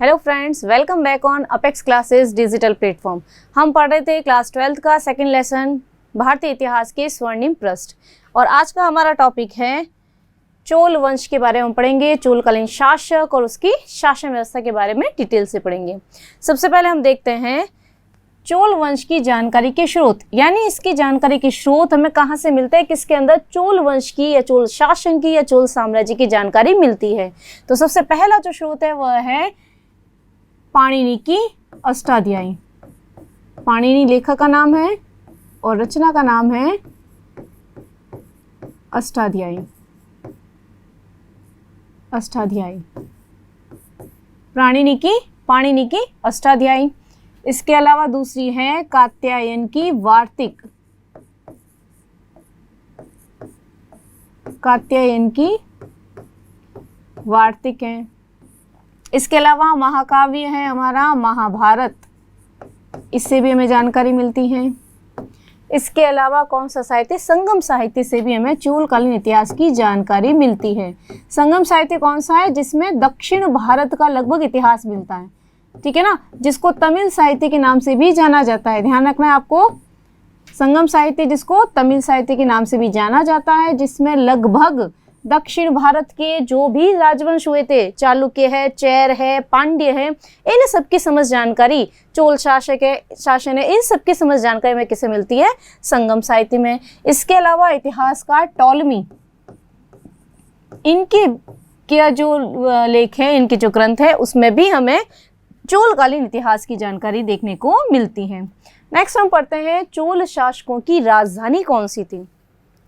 Hello friends, welcome back on apex classes digital platform. हम पढ़ रहे थे क्लास 12th का सेकंड लेसन भारतीय इतिहास के स्वर्णिम पृष्ठ, और आज का हमारा टॉपिक है चोल वंश के बारे में पढ़ेंगे। चोलकालीन शासक और उसकी शासन व्यवस्था के बारे में डिटेल से पढ़ेंगे। सबसे पहले हम देखते हैं चोल वंश की जानकारी के स्रोत, यानी इसकी जानकारी के स्रोत हमें कहाँ से मिलते हैं, किसके अंदर चोल वंश की या चोल शासन की या चोल साम्राज्य की जानकारी मिलती है। तो सबसे पहला जो स्रोत है वह है पाणिनि की अष्टाध्यायी। पाणिनि लेखक का नाम है और रचना का नाम है अष्टाध्यायी। अष्टाध्यायी पाणिनि की अष्टाध्यायी। इसके अलावा दूसरी है कात्यायन की वार्तिक। कात्यायन की वार्तिक है। इसके अलावा महाकाव्य है हमारा महाभारत, इससे भी हमें जानकारी मिलती है। इसके अलावा कौन सा साहित्य, संगम साहित्य से भी हमें चोलकालीन इतिहास की जानकारी मिलती है। संगम साहित्य कौन सा है, जिसमें दक्षिण भारत का लगभग इतिहास मिलता है, ठीक है ना, जिसको तमिल साहित्य के नाम से भी जाना जाता है। ध्यान रखना है आपको, संगम साहित्य जिसको तमिल साहित्य के नाम से भी जाना जाता है, जिसमें लगभग दक्षिण भारत के जो भी राजवंश हुए थे, चालुक्य है, चैर है, पांड्य है, इन सबकी समझ जानकारी, चोल शासन है, इन सबकी समझ जानकारी में किसे मिलती है, संगम साहित्य में। इसके अलावा इतिहासकार टॉलमी, इनके क्या जो लेख हैं, इनके जो ग्रंथ है, उसमें भी हमें चोलकालीन इतिहास की जानकारी देखने को मिलती है। नेक्स्ट हम पढ़ते हैं चोल शासकों की राजधानी कौन सी थी।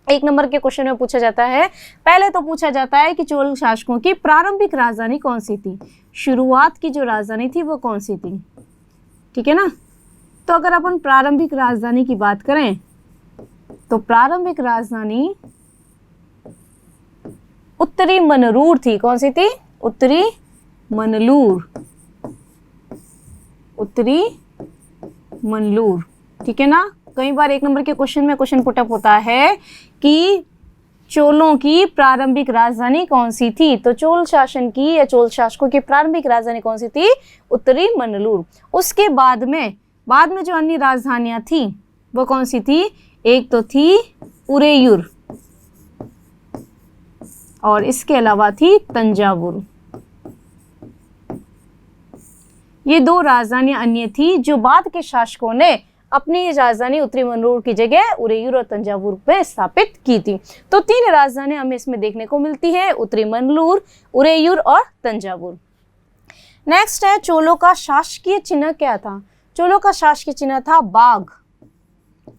एक नंबर के क्वेश्चन में पूछा जाता है, पहले तो पूछा जाता है कि चोल शासकों की प्रारंभिक राजधानी कौन सी थी, शुरुआत की जो राजधानी थी वो कौन सी थी, ठीक है ना। तो अगर अपन प्रारंभिक राजधानी की बात करें तो प्रारंभिक राजधानी उत्तरी मनलूर थी। कौन सी थी, उत्तरी मनलूर। उत्तरी मनलूर, ठीक है ना। कई बार एक नंबर के क्वेश्चन में क्वेश्चन पुटअप होता है कि चोलों की प्रारंभिक राजधानी कौन सी थी, तो चोल शासन की या चोल शासकों की प्रारंभिक राजधानी कौन सी थी, उत्तरी मनलूर। उसके बाद में जो अन्य राजधानियां थी वो कौन सी थी, एक तो थी उरेयूर और इसके अलावा थी तंजावुर। ये दो राजधानियां अन्य थी जो बाद के शासकों ने अपनी राजधानी उत्तरी मनलूर की जगह उरेयूर और तंजावुर पे स्थापित की थी। तो तीन राजधानियां हमें इसमें देखने को मिलती है, उत्तरी मनलूर, उरेयूर और तंजावुर। नेक्स्ट है चोलों का शासकीय चिन्ह क्या था। चोलों का शासकीय चिन्ह था बाघ।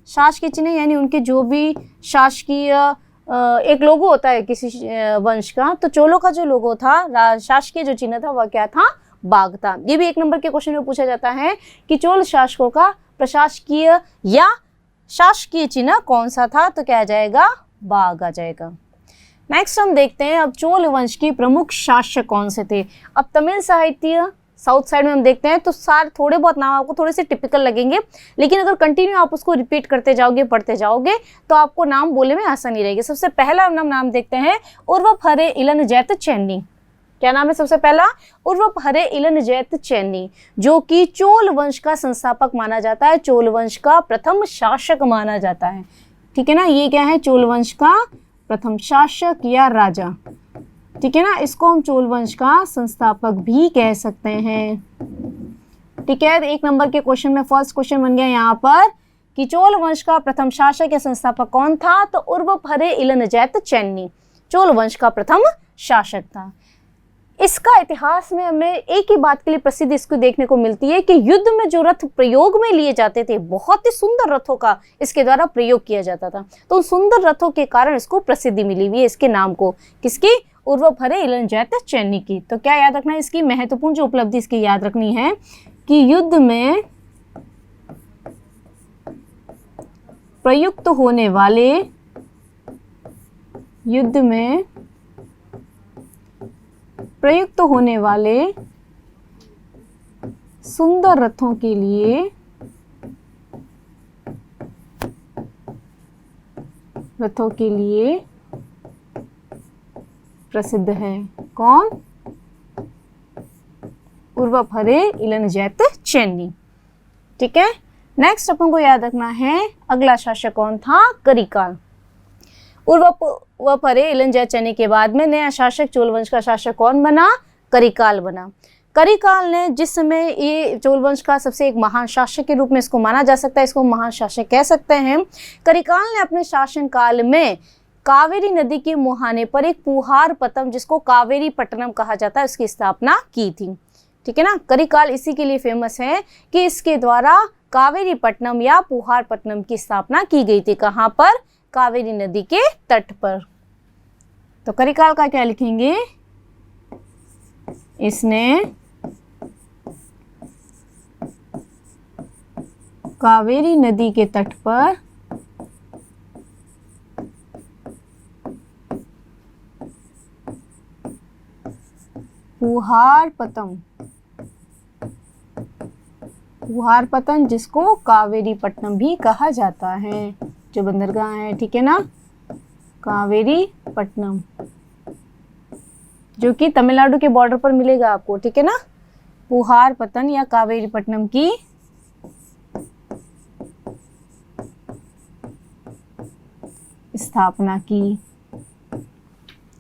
शासकीय चिन्ह यानी उनके जो भी शासकीय एक लोगो होता है किसी वंश का, तो चोलों का जो लोगो था, शासकीय जो चिन्ह था वह क्या था, बाघ था। ये भी एक नंबर के क्वेश्चन में पूछा जाता है कि चोल शासकों का प्रशासकीय या शासकीय चिन्ह कौन सा था, तो क्या आ जाएगा, बाघ आ जाएगा। नेक्स्ट हम देखते हैं अब चोल वंश के प्रमुख शासक कौन से थे। अब तमिल साहित्य साउथ साइड में हम देखते हैं तो सारे थोड़े बहुत नाम आपको थोड़े से टिपिकल लगेंगे, लेकिन अगर कंटिन्यू आप उसको रिपीट करते जाओगे, पढ़ते जाओगे, तो आपको नाम बोलने में आसानी रहेगी। सबसे पहला नाम देखते हैं उर्वफरे इलनजैत चैनी। क्या नाम है सबसे पहला, उर्वफरे इलनजैत चैनी, जो कि चोल वंश का संस्थापक माना जाता है, चोल वंश का प्रथम शासक माना जाता है, ठीक है ना। ये क्या है, चोल वंश का प्रथम शासक या राजा, ठीक है ना। इसको हम चोल वंश का संस्थापक भी कह सकते हैं, ठीक है। एक नंबर के क्वेश्चन में फर्स्ट क्वेश्चन बन गया यहाँ पर कि चोल वंश का प्रथम शासक या संस्थापक कौन था, तो उर्वफरे इलनजैत चैनी चोल वंश का प्रथम शासक था। इसका इतिहास में हमें एक ही बात के लिए प्रसिद्ध इसको देखने को मिलती है कि युद्ध में जो रथ प्रयोग में लिए जाते थे, बहुत ही सुंदर रथों का इसके द्वारा प्रयोग किया जाता था, तो उन सुंदर रथों के कारण इसको प्रसिद्धि मिली हुई है, इसके नाम को, किसकी, उर्वफरे इलनजैत चैनी की। तो क्या याद रखना है, इसकी महत्वपूर्ण जो उपलब्धि इसकी याद रखनी है कि युद्ध में प्रयुक्त होने वाले सुंदर रथों के लिए प्रसिद्ध है। कौन, उर्वफरे इलनजैत चैनी। ठीक है, नेक्स्ट अपन को याद रखना है अगला शासक कौन था, करिकाल। उर्वफरे इलनजैत चैनी के बाद में नया शासक चोल वंश का शासक कौन बना, करिकाल बना। करिकाल ने जिस समय ये चोल वंश का सबसे एक महान शासक के रूप में इसको माना जा सकता है, इसको महान शासक कह सकते हैं। करिकाल ने अपने शासन काल में कावेरी नदी के मुहाने पर एक पुहार पतम, जिसको कावेरी पट्टनम कहा जाता है, उसकी स्थापना की थी। ठीक है ना, करिकाल इसी के लिए फेमस है कि इसके द्वारा कावेरी पट्टनम या पुहार पट्टनम की स्थापना की गई थी। कहाँ पर, कावेरी नदी के तट पर। तो करिकाल का क्या लिखेंगे, इसने कावेरी नदी के तट पर पुहार पतन, जिसको कावेरी पट्टनम भी कहा जाता है, जो बंदरगाह है, ठीक है ना, कावेरी पट्टनम, जो कि तमिलनाडु के बॉर्डर पर मिलेगा आपको। ठीक है ना, पुहार पतन या कावेरी पट्टनम की स्थापना की।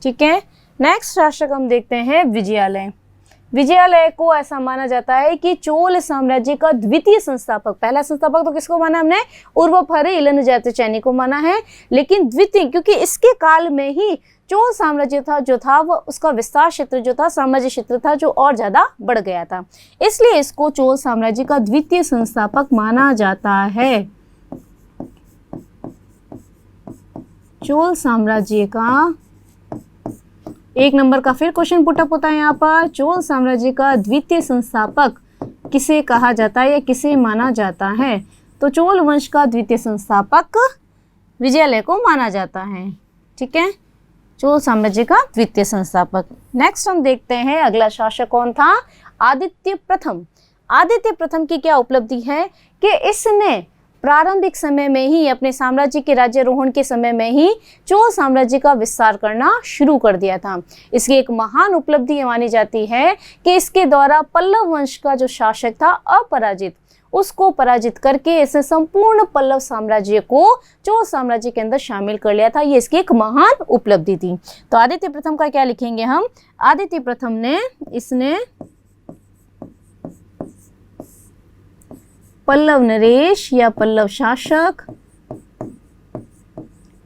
ठीक है, नेक्स्ट शासक हम देखते हैं विजयालय। विजयालय को ऐसा माना जाता है कि चोल साम्राज्य का द्वितीय संस्थापक, पहला संस्थापक तो किसको माना हमने, उर्वफरे इलनजैत चैनी को माना है, लेकिन द्वितीय क्योंकि इसके काल में ही चोल साम्राज्य था जो था वो उसका विस्तार क्षेत्र जो था, साम्राज्य क्षेत्र था जो और ज्यादा बढ़ गया था, इसलिए इसको चोल साम्राज्य का द्वितीय संस्थापक माना जाता है। चोल साम्राज्य का एक नंबर का फिर क्वेश्चन पुटअप होता है यहाँ पर, चोल साम्राज्य का द्वितीय संस्थापक किसे कहा जाता है या किसे माना जाता है, तो चोल वंश का द्वितीय संस्थापक विजयालय को माना जाता है। ठीक है, चोल साम्राज्य का द्वितीय संस्थापक। नेक्स्ट हम देखते हैं अगला शासक कौन था, आदित्य प्रथम। आदित्य प्रथम की क्या उपलब्धि है कि इसने प्रारंभिक समय में ही अपने साम्राज्य के राज्यारोहण के समय में ही चोल साम्राज्य का विस्तार करना शुरू कर दिया था। इसकी एक महान उपलब्धि मानी जाती है कि इसके द्वारा पल्लव वंश का जो शासक था अपराजित, उसको पराजित करके इसने संपूर्ण पल्लव साम्राज्य को चोल साम्राज्य के अंदर शामिल कर लिया था। ये इसकी एक महान उपलब्धि थी। तो आदित्य प्रथम का क्या लिखेंगे हम, आदित्य प्रथम ने इसने पल्लव नरेश या पल्लव शासक,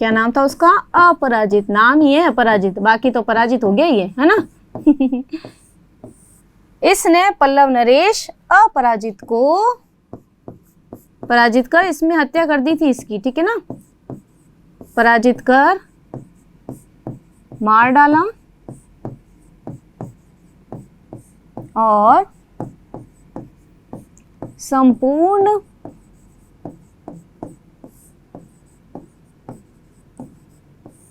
क्या नाम था उसका, अपराजित, नाम ही है अपराजित, बाकी तो पराजित हो गया ये, है ना। इसने पल्लव नरेश अपराजित को पराजित कर इसमें हत्या कर दी थी इसकी। ठीक है ना, पराजित कर मार डाला और संपूर्ण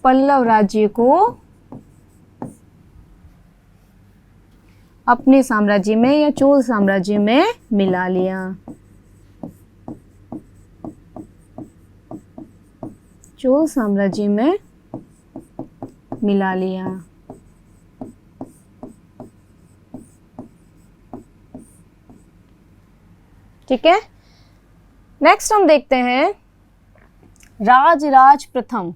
पल्लव राज्य को अपने साम्राज्य में या चोल साम्राज्य में मिला लिया। चोल साम्राज्य में मिला लिया। ठीक है, नेक्स्ट हम देखते हैं राजराज प्रथम।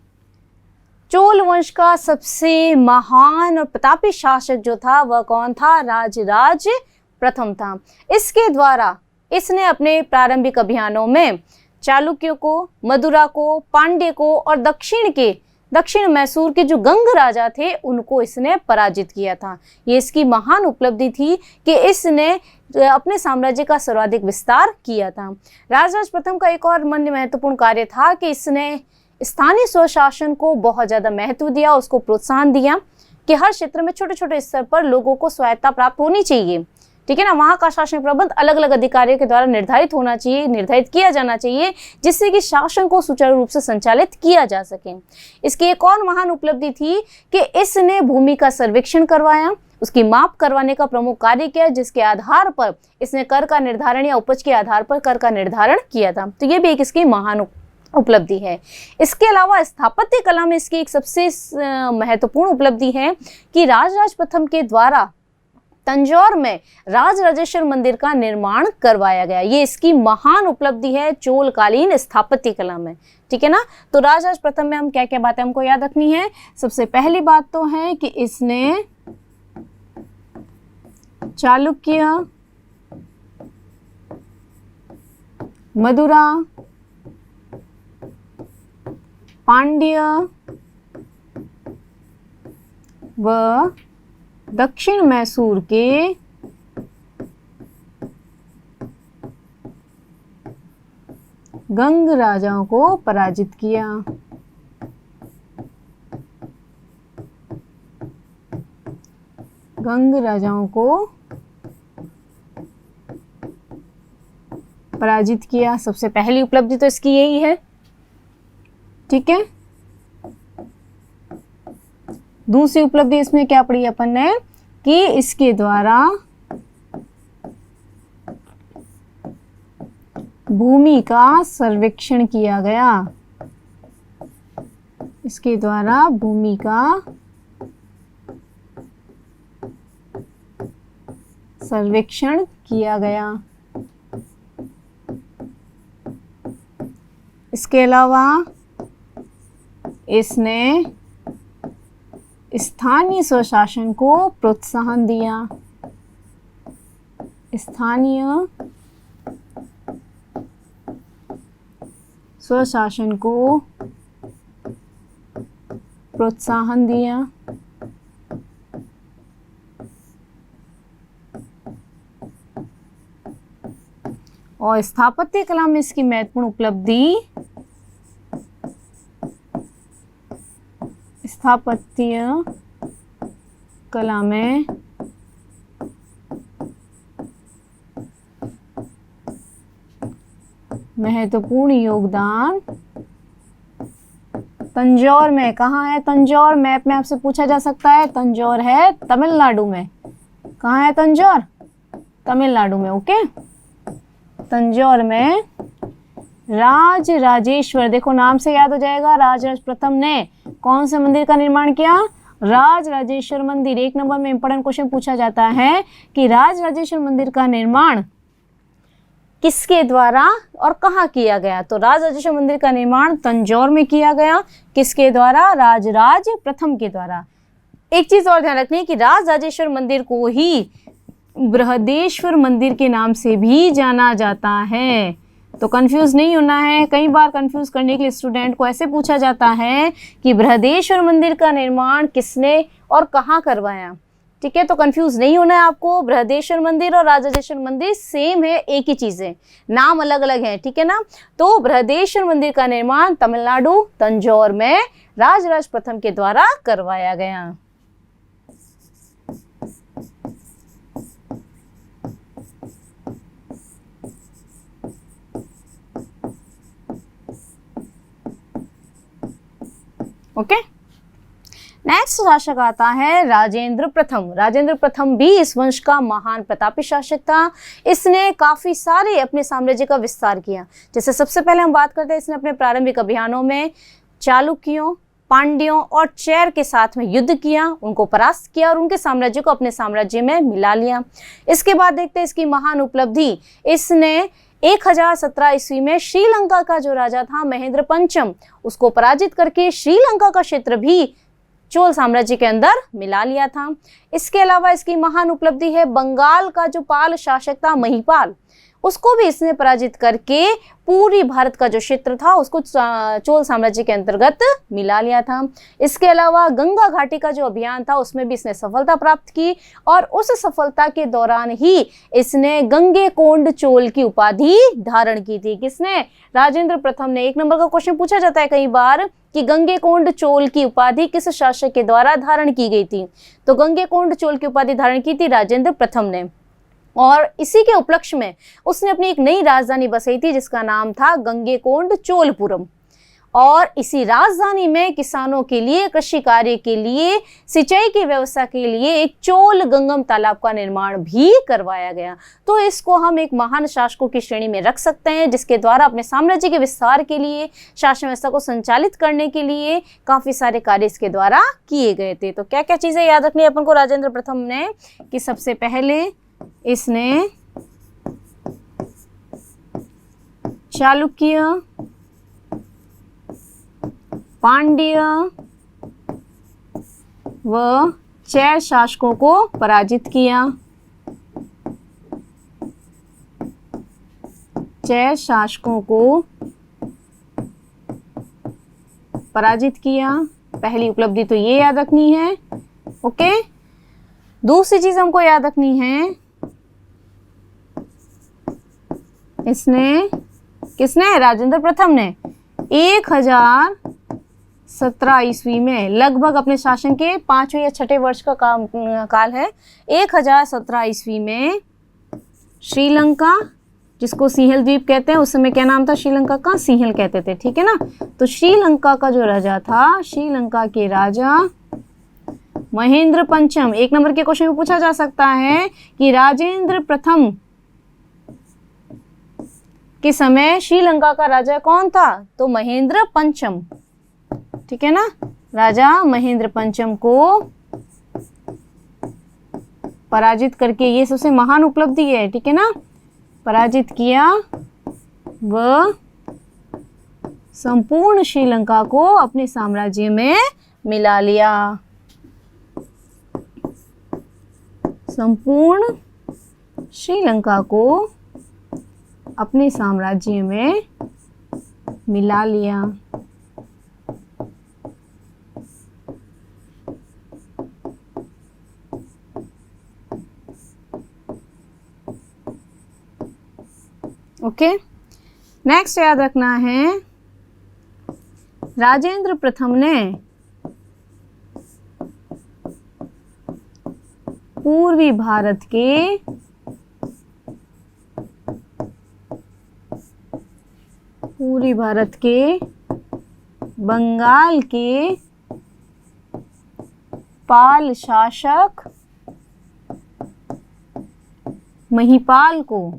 चोल वंश का सबसे महान और प्रतापी शासक जो था वह कौन था, राजराज प्रथम था। इसके द्वारा इसने अपने प्रारंभिक अभियानों में चालुक्यों को, मदुरा को, पांड्य को और दक्षिण मैसूर के जो गंग राजा थे उनको इसने पराजित किया था। ये इसकी महान उपलब्धि थी कि इसने अपने साम्राज्य का सर्वाधिक विस्तार किया था। राजराज प्रथम का एक और महत्वपूर्ण कार्य था कि इसने स्थानीय स्वशासन को बहुत ज़्यादा महत्व दिया, उसको प्रोत्साहन दिया कि हर क्षेत्र में छोटे छोटे स्तर पर लोगों को स्वायत्ता प्राप्त होनी चाहिए। ठीक है ना, वहाँ का शासन प्रबंध अलग अलग अधिकारियों के द्वारा निर्धारित किया जाना चाहिए, जिससे कि शासन को सुचारू रूप से संचालित किया जा सके। इसकी एक और महान उपलब्धि थी कि इसने भूमि का सर्वेक्षण करवाया, उसकी माप करवाने का प्रमुख कार्य किया, जिसके आधार पर इसने कर का निर्धारण या उपज के आधार पर कर का निर्धारण किया था। तो ये भी एक इसकी महान उपलब्धि है। इसके अलावा स्थापत्य कला में इसकी एक सबसे महत्वपूर्ण उपलब्धि है कि राजराज प्रथम के द्वारा तंजौर में राजराजेश्वर मंदिर का निर्माण करवाया गया। ये इसकी महान उपलब्धि है चोलकालीन स्थापत्य कला में, ठीक है ना। तो राजराज प्रथम में हम क्या क्या बातें हमको याद रखनी है। सबसे पहली बात तो है कि इसने चालुक्य, मदुरा, पांड्य व दक्षिण मैसूर के गंग राजाओं को पराजित किया। गंग राजाओं को पराजित किया, सबसे पहली उपलब्धि तो इसकी यही है, ठीक है। दूसरी उपलब्धि इसमें क्या पढ़ी अपन ने कि इसके द्वारा भूमि का सर्वेक्षण किया गया। इसके द्वारा भूमि का सर्वेक्षण किया गया। इसके अलावा इसने स्थानीय स्वशासन को प्रोत्साहन दिया। स्थानीय स्वशासन को प्रोत्साहन दिया। और स्थापत्य कला में इसकी महत्वपूर्ण उपलब्धि स्थापत्य कला में महत्वपूर्ण योगदान तंजौर में। कहाँ है तंजौर? मैप में आपसे पूछा जा सकता है। तंजौर है तमिलनाडु में। कहाँ है तंजौर? तमिलनाडु में, ओके। तंजौर में राजराजेश्वर, देखो नाम से याद हो जाएगा, राजराज प्रथम ने कौन से मंदिर का निर्माण किया? राजराजेश्वर मंदिर। 1 नंबर में इंपॉर्टेंट क्वेश्चन पूछा जाता है कि राजराजेश्वर मंदिर का निर्माण किसके द्वारा और कहाँ किया गया? तो राजराजेश्वर मंदिर का निर्माण तंजौर में किया गया। किसके द्वारा? राजराज प्रथम के द्वारा। एक चीज और ध्यान रखनी है कि राजराजेश्वर मंदिर को ही बृहदेश्वर मंदिर के नाम से भी जाना जाता है। तो कंफ्यूज नहीं होना है। कई बार कंफ्यूज करने के लिए स्टूडेंट को ऐसे पूछा जाता है कि बृहदेश्वर मंदिर का निर्माण किसने और कहाँ करवाया, ठीक है। तो कंफ्यूज नहीं होना है आपको। बृहदेश्वर मंदिर और राजराजेश्वर मंदिर सेम है, एक ही चीज है, नाम अलग अलग है, ठीक है ना। तो बृहदेश्वर मंदिर का निर्माण तमिलनाडु तंजौर में राजराज प्रथम के द्वारा करवाया गया। ओके। नेक्स्ट शासक आता है राजेंद्र प्रथम। राजेंद्र प्रथम भी इस वंश का महान प्रतापी शासक था। इसने काफी सारे अपने साम्राज्य का विस्तार किया। जैसे सबसे पहले हम बात करते हैं, इसने अपने प्रारंभिक अभियानों में चालुक्यों, पांड्यों और चेर के साथ में युद्ध किया, उनको परास्त किया और उनके साम्राज्य को अपने साम्राज्य में मिला लिया। इसके बाद देखते हैं इसकी महान उपलब्धि। इसने 1017 ईस्वी में श्रीलंका का जो राजा था महेंद्र पंचम, उसको पराजित करके श्रीलंका का क्षेत्र भी चोल साम्राज्य के अंदर मिला लिया था। इसके अलावा इसकी महान उपलब्धि है बंगाल का जो पाल शासक था महिपाल, उसको भी इसने पराजित करके पूरी भारत का जो क्षेत्र था उसको चोल साम्राज्य के अंतर्गत मिला लिया था। इसके अलावा गंगा घाटी का जो अभियान था उसमें भी इसने सफलता प्राप्त की और उस सफलता के दौरान ही इसने गंगेकोंड चोल की उपाधि धारण की थी। किसने? राजेंद्र प्रथम ने। 1 नंबर का क्वेश्चन पूछा जाता है कई बार कि गंगेकोंड चोल की उपाधि किस शासक के द्वारा धारण की गई थी? तो गंगेकोंड चोल की उपाधि धारण की थी राजेंद्र प्रथम ने। और इसी के उपलक्ष्य में उसने अपनी एक नई राजधानी बसाई थी जिसका नाम था गंगेकोंड चोलपुरम। और इसी राजधानी में किसानों के लिए, कृषि कार्य के लिए, सिंचाई की व्यवस्था के लिए एक चोल गंगम तालाब का निर्माण भी करवाया गया। तो इसको हम एक महान शासकों की श्रेणी में रख सकते हैं, जिसके द्वारा अपने साम्राज्य के विस्तार के लिए, शासन व्यवस्था को संचालित करने के लिए काफी सारे कार्य इसके द्वारा किए गए थे। तो क्या क्या चीजें याद रखनी है अपन को राजेंद्र प्रथम ने, कि सबसे पहले इसने चालुक्य, पांड्य व चैर शासकों को पराजित किया। चैर शासकों को पराजित किया, पहली उपलब्धि तो ये याद रखनी है। ओके, दूसरी चीज हमको याद रखनी है, इसने, किसने, राजेंद्र प्रथम ने 1017 ईस्वी में, लगभग अपने शासन के 5वें या 6ठे वर्ष का काल है, 1017 ईस्वी में श्रीलंका, जिसको सिंहल द्वीप कहते हैं, उस समय क्या नाम था श्रीलंका का, सिंहल कहते थे, ठीक है ना। तो श्रीलंका का जो राजा था, श्रीलंका के राजा महेंद्र पंचम, 1 नंबर के क्वेश्चन में पूछा जा सकता है कि राजेंद्र प्रथम के समय श्रीलंका का राजा कौन था, तो महेंद्र पंचम, ठीक है ना। राजा महेंद्र पंचम को पराजित करके, ये सबसे महान उपलब्धि है, ठीक है ना, पराजित किया व संपूर्ण श्रीलंका को अपने साम्राज्य में मिला लिया। संपूर्ण श्रीलंका को अपने साम्राज्य में मिला लिया। ओके, नेक्स्ट याद रखना है, राजेंद्र प्रथम ने पूर्वी भारत के बंगाल के पाल शासक महिपाल को,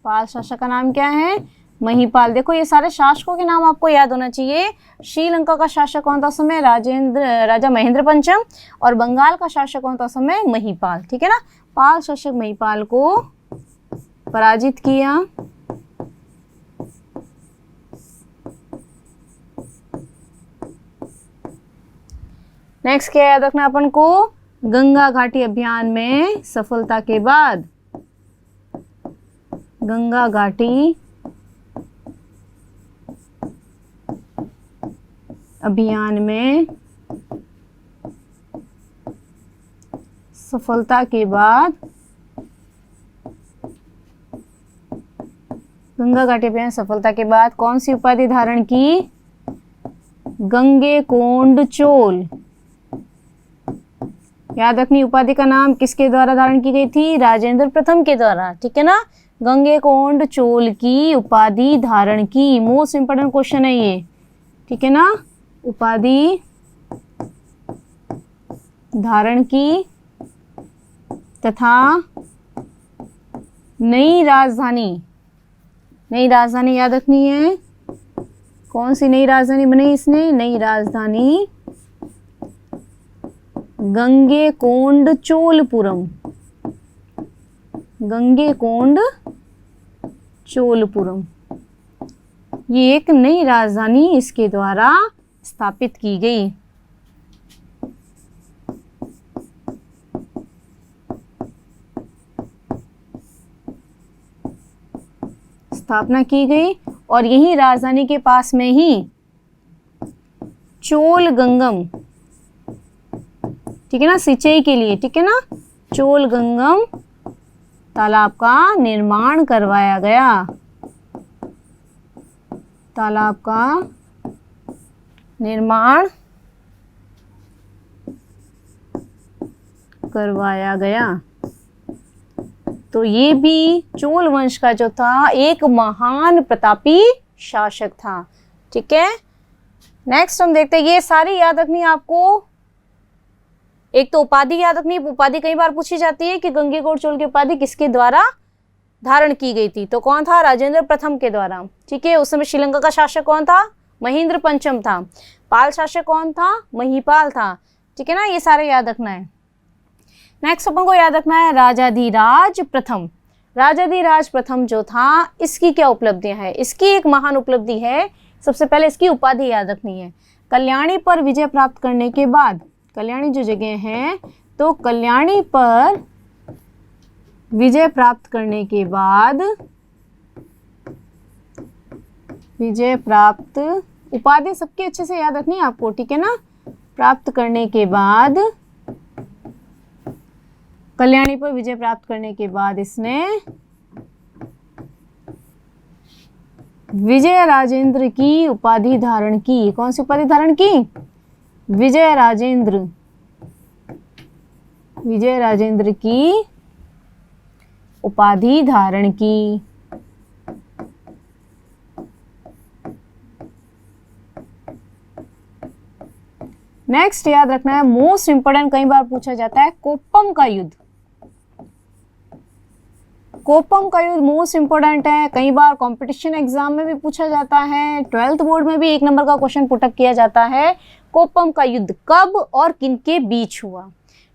पाल शासक का नाम क्या है, महिपाल। देखो ये सारे शासकों के नाम आपको याद होना चाहिए। श्रीलंका का शासक कौन था उस समय, राजा महेंद्र पंचम, और बंगाल का शासक कौन था उस समय, महिपाल, ठीक है ना। पाल शासक महिपाल को पराजित किया। नेक्स्ट क्या याद रखना अपन को, गंगा घाटी अभियान में सफलता के बाद, गंगा घाटी अभियान में सफलता के बाद, गंगा घाटी अभियान सफलता के बाद कौन सी उपाधि धारण की, गंगेकोंड चोल। याद रखनी, उपाधि का नाम किसके द्वारा धारण की गई थी, राजेंद्र प्रथम के द्वारा, ठीक है ना। गंगेकोंड चोल की उपाधि धारण की, मोस्ट इंपोर्टेंट क्वेश्चन है ये, ठीक है ना। उपाधि धारण की तथा नई राजधानी याद रखनी है। कौन सी नई राजधानी बनाई इसने, नई राजधानी गंगेकोंड चोलपुरम, गंगेकोंड चोलपुरम, ये एक नई राजधानी इसके द्वारा स्थापित की गई। स्थापना की गई, और यही राजधानी के पास में ही चोल गंगम, ठीक है ना, सिंचाई के लिए, ठीक है ना, चोल गंगम तालाब का निर्माण करवाया गया। तालाब का निर्माण करवाया गया। तो ये भी चोल वंश का जो था एक महान प्रतापी शासक था, ठीक है। नेक्स्ट हम देखते हैं, ये सारी याद रखनी है आपको। एक तो उपाधि याद रखनी है, उपाधि कई बार पूछी जाती है कि गंगैकोंड चोल की उपाधि किसके द्वारा धारण की गई थी, तो कौन था, राजेंद्र प्रथम के द्वारा। ठीक है, उस समय श्रीलंका का शासक कौन था, महेंद्र पंचम था। पाल शासक कौन था, महिपाल था। ठीक है ना, ये सारे याद रखना है। नेक्स्ट अपन को याद रखना है राजाधिराज प्रथम। राजाधिराज प्रथम जो था, इसकी क्या उपलब्धियां हैं, इसकी एक महान उपलब्धि है। सबसे पहले इसकी उपाधि याद रखनी है। कल्याणी पर विजय प्राप्त करने के बाद, कल्याणी जो जगह है, तो कल्याणी पर विजय प्राप्त करने के बाद, विजय प्राप्त, उपाधि सबकी अच्छे से याद रखनी है आपको। ठीक है ना, प्राप्त करने के बाद, कल्याणी पर विजय प्राप्त करने के बाद इसने विजय राजेंद्र की उपाधि धारण की। कौन सी उपाधि धारण की, विजय राजेंद्र, विजय राजेंद्र की उपाधि धारण की। नेक्स्ट याद रखना है, मोस्ट इंपोर्टेंट, कई बार पूछा जाता है, कोप्पम का युद्ध। कोप्पम का युद्ध मोस्ट इंपोर्टेंट है, कई बार कंपटीशन एग्जाम में भी पूछा जाता है, 12th बोर्ड में भी 1 नंबर का क्वेश्चन पुटअप किया जाता है। कोप्पम का युद्ध कब और किनके बीच हुआ।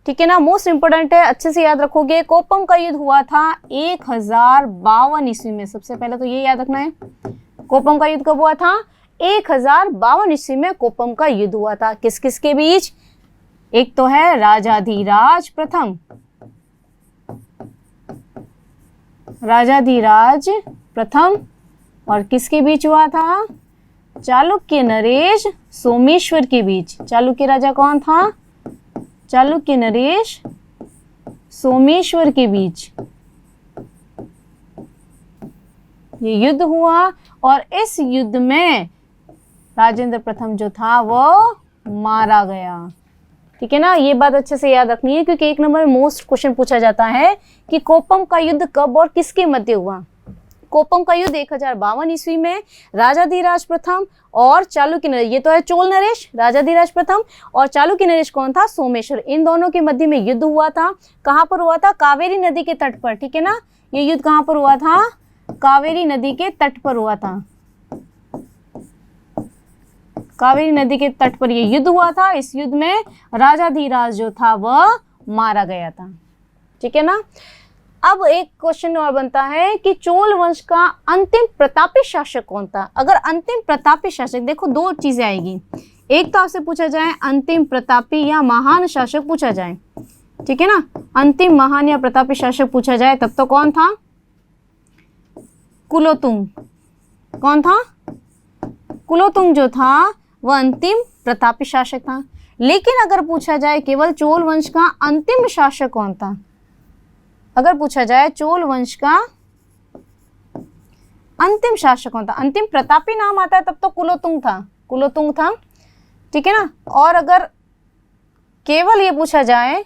ठीक है ना, मोस्ट इंपोर्टेंट है, अच्छे से याद रखोगे। कोप्पम का युद्ध हुआ था 1052 ईस्वी में। सबसे पहले तो ये याद रखना है, कोप्पम का युद्ध कब हुआ था, 1052 ईस्वी में कोप्पम का युद्ध हुआ था। किस किस के बीच, एक तो है राजाधिराज प्रथम, राजाधिराज प्रथम, और किसके बीच हुआ था, चालुक्य नरेश सोमेश्वर के बीच। चालुक्य राजा कौन था, चालुक्य नरेश सोमेश्वर के बीच ये युद्ध हुआ, और इस युद्ध में राजेंद्र प्रथम जो था वो मारा गया। ठीक है ना, ये बात अच्छे से याद रखनी है, क्योंकि 1 नंबर में मोस्ट क्वेश्चन पूछा जाता है कि कोप्पम का युद्ध कब और किसके मध्य हुआ। कोप्पम का युद्ध 1052 ईस्वी में राजाधिराज प्रथम और चालुक्य नरेश, ये तो है चोल नरेश, राजाधिराज प्रथम और चालुक्य नरेश कौन था, सोमेश्वर, इन दोनों के मध्य में युद्ध हुआ था। कहाँ पर हुआ था, कावेरी नदी के तट पर। ठीक है ना, ये युद्ध कहाँ पर हुआ था, कावेरी नदी के तट पर हुआ था। कावेरी नदी के तट पर यह युद्ध हुआ था। इस युद्ध में राजाधिराज जो था वह मारा गया था। ठीक है ना, अब एक क्वेश्चन और बनता है कि चोल वंश का अंतिम प्रतापी शासक कौन था। अगर अंतिम प्रतापी शासक, देखो 2 चीजें आएगी, एक तो आपसे पूछा जाए अंतिम प्रतापी या महान शासक पूछा जाए। ठीक है ना, अंतिम महान या प्रतापी शासक पूछा जाए तब तो कौन था, कुलोतुंग। कौन था, कुलोतुंग जो था वह अंतिम प्रतापी शासक था। लेकिन अगर पूछा जाए केवल चोल वंश का अंतिम शासक कौन था, अगर पूछा जाए चोल वंश का अंतिम शासक कौन था, अंतिम प्रतापी नाम आता है तब तो कुलोतुंग था, कुलोतुंग था। ठीक है ना, और अगर केवल ये पूछा जाए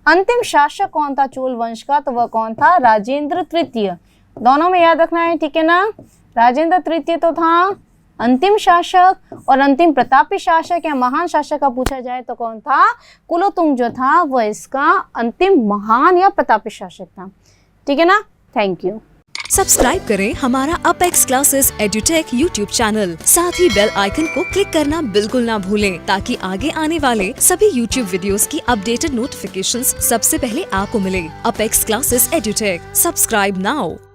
अंतिम शासक कौन था चोल वंश का, तो वह कौन था, राजेंद्र तृतीय। दोनों में याद रखना है। ठीक है ना, राजेंद्र तृतीय तो था अंतिम शासक, और अंतिम प्रतापी शासक या महान शासक का पूछा जाए तो कौन था, कुलोतुंग जो था वह इसका अंतिम महान या प्रतापी शासक था। ठीक है ना, थैंक यू। सब्सक्राइब करें हमारा apex classes edutech YouTube channel, साथ ही बेल आइकन को क्लिक करना बिल्कुल ना भूलें, ताकि आगे आने वाले सभी यूट्यूब वीडियोस की अपडेटेड नोटिफिकेशंस सबसे पहले आपको मिले। Apex classes edutech, subscribe now.